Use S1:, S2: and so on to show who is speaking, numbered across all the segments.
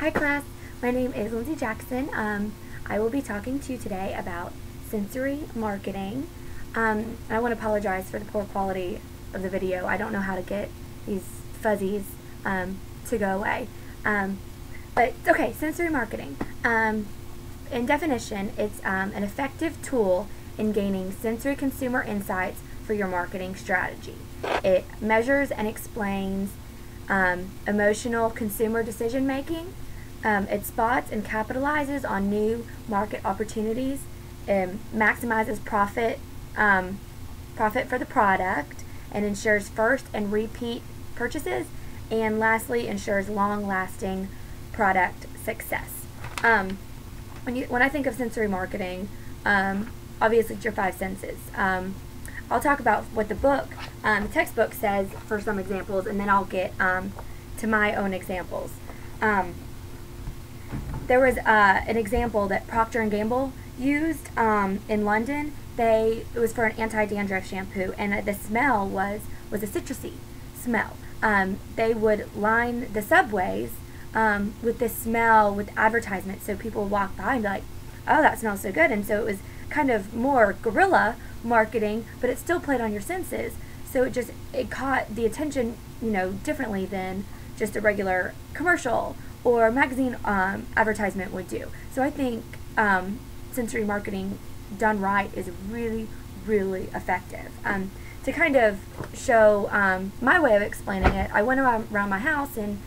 S1: Hi class, my name is Lindsay Jackson. I will be talking to you today about sensory marketing. I want to apologize for the poor quality of the video. I don't know how to get these fuzzies to go away. But okay, sensory marketing. In definition, it's an effective tool in gaining sensory consumer insights for your marketing strategy. It measures and explains emotional consumer decision making. It spots and capitalizes on new market opportunities, maximizes profit for the product, and ensures first and repeat purchases, and lastly ensures long-lasting product success. When I think of sensory marketing, obviously it's your five senses. I'll talk about what the textbook says for some examples, and then I'll get to my own examples. There was an example that Procter & Gamble used in London. It was for an anti-dandruff shampoo, and the smell was a citrusy smell. They would line the subways with this smell with advertisements, so people would walk by and be like, oh, that smells so good. And so it was kind of more guerrilla marketing, but it still played on your senses, so it caught the attention, differently than just a regular commercial or magazine advertisement would do. So I think sensory marketing done right is really, really effective. To kind of show my way of explaining it, I went around my house and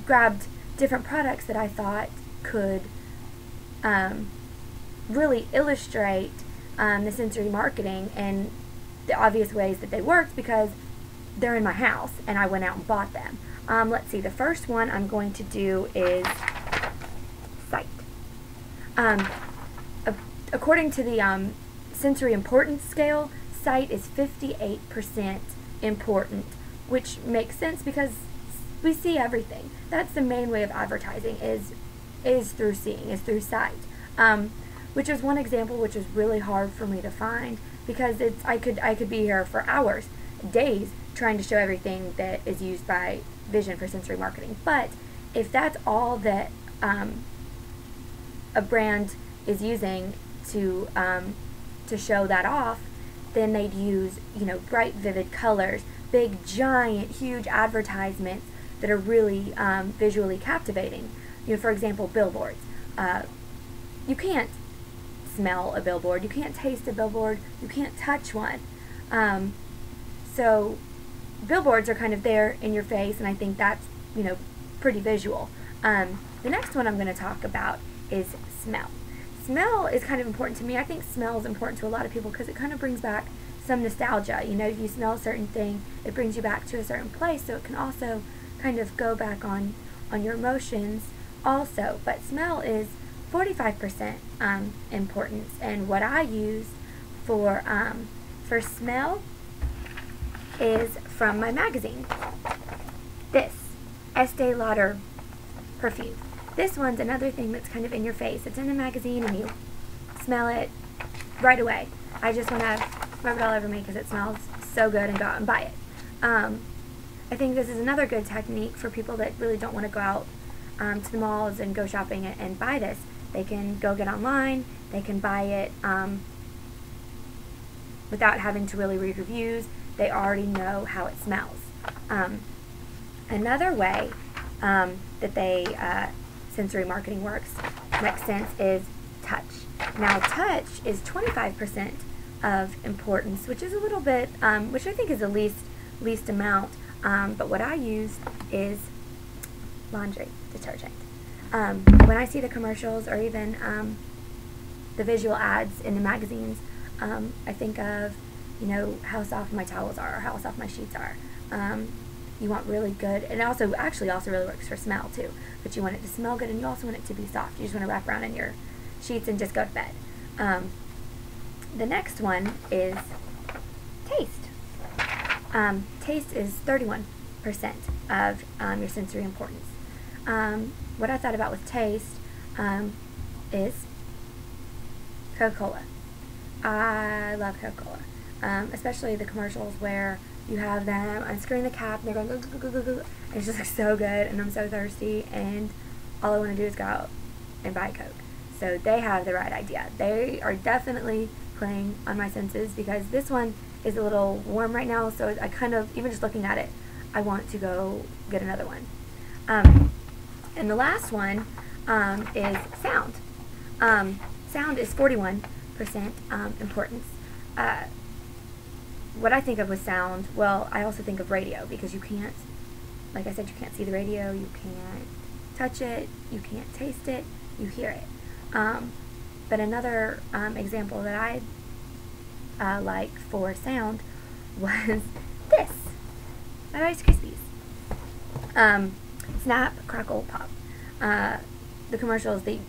S1: grabbed different products that I thought could really illustrate the sensory marketing and the obvious ways that they worked, because they're in my house and I went out and bought them. Let's see, the first one I'm going to do is sight. According to the sensory importance scale, sight is 58% important, which makes sense because we see everything. That's the main way of advertising is through seeing, is through sight. Which is one example which is really hard for me to find, because I could be here for hours, days, trying to show everything that is used by vision for sensory marketing. But if that's all that a brand is using to show that off, then they'd use bright, vivid colors, big, giant, huge advertisements that are really visually captivating. For example, billboards. You can't smell a billboard, you can't taste a billboard, you can't touch one. So billboards are kind of there in your face, and I think that's pretty visual. The next one I'm going to talk about is smell. Smell is kind of important to me. I think smell is important to a lot of people because it kind of brings back some nostalgia. If you smell a certain thing, it brings you back to a certain place, so it can also kind of go back on your emotions also. But smell is 45% importance, and what I use for smell is from my magazine. This Estee Lauder perfume. This one's another thing that's kind of in your face. It's in the magazine and you smell it right away. I just want to rub it all over me because it smells so good and go out and buy it. I think this is another good technique for people that really don't want to go out to the malls and go shopping and buy this. They can go get online, they can buy it without having to really read reviews. They already know how it smells. Another way that sensory marketing makes sense, is touch. Now, touch is 25% of importance, which is a little bit, which I think is the least amount. But what I use is laundry detergent. When I see the commercials or even the visual ads in the magazines, I think of how soft my towels are or how soft my sheets are. You want really good, and it also really works for smell too, but you want it to smell good and you also want it to be soft. You just want to wrap around in your sheets and just go to bed. The next one is taste. Taste is 31% of your sensory importance. What I thought about with taste is Coca-Cola. I love Coca-Cola, especially the commercials where you have them unscrewing the cap, and they're going, go, go, go, go, go. And it's just like so good, and I'm so thirsty, and all I want to do is go out and buy a Coke. So they have the right idea. They are definitely playing on my senses, because this one is a little warm right now, so I kind of, even just looking at it, I want to go get another one. And the last one is sound. Sound is 41% importance. What I think of with sound, well, I also think of radio, because you can't, like I said, you can't see the radio, you can't touch it, you can't taste it, you hear it. But another example that I like for sound was this, my Rice Krispies. Snap, Crackle, Pop. The commercials, they've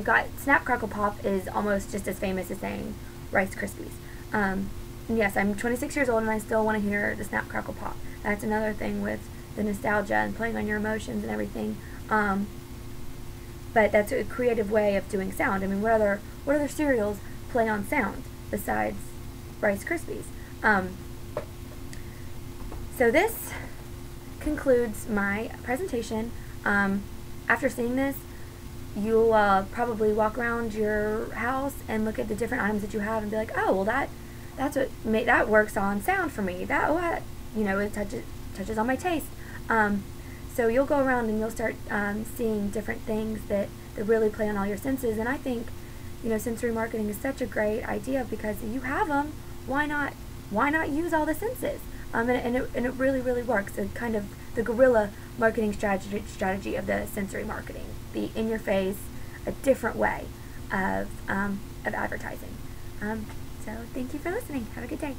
S1: got, Snap, Crackle, Pop is almost just as famous as saying Rice Krispies. And yes, I'm 26 years old and I still want to hear the Snap, Crackle, Pop. That's another thing with the nostalgia and playing on your emotions and everything. But that's a creative way of doing sound. I mean, what other cereals play on sound besides Rice Krispies? So this concludes my presentation. After seeing this, you'll probably walk around your house and look at the different items that you have and be like, oh, well, that works on sound for me. It touches on my taste. So you'll go around and you'll start seeing different things that really play on all your senses. And I think, sensory marketing is such a great idea, because you have them. Why not use all the senses? And it really, really works. It's kind of the guerrilla marketing strategy of the sensory marketing, the in-your-face, a different way of advertising. So thank you for listening. Have a good day.